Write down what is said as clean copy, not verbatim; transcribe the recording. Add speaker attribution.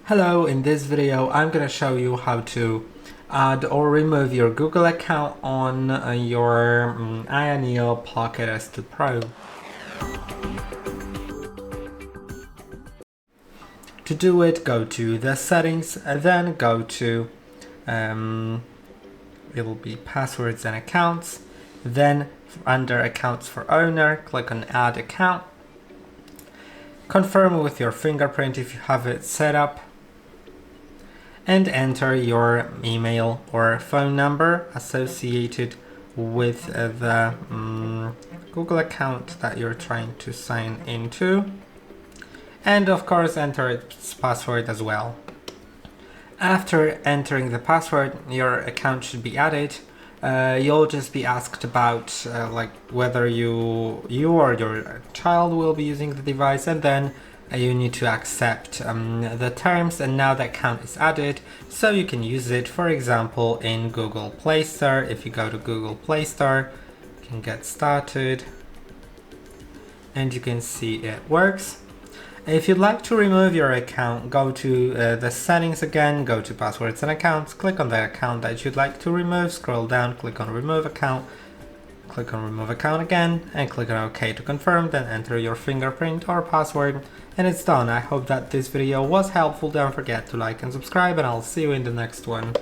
Speaker 1: Hello, in this video I'm going to show you how to add or remove your Google account on your AYANEO Pocket S2 Pro. To do it, go to the settings, then go to it'll be passwords and accounts, then under accounts for owner, click on add account, confirm with your fingerprint if you have it set up, and enter your email or phone number associated with the Google account that you're trying to sign into, and of course enter its password as well. After entering the password, your account should be added. You'll just be asked about like whether you or your child will be using the device, and then you need to accept the terms, and now the account is added, so you can use it, for example, in Google Play Store. If you go to Google Play Store, you can get started and you can see it works. If you'd like to remove your account, go to the settings again, go to passwords and accounts, click on the account that you'd like to remove, scroll down, click on remove account, click on remove account again, and click on OK to confirm, then enter your fingerprint or password, and it's done. I hope that this video was helpful. Don't forget to like and subscribe, and I'll see you in the next one.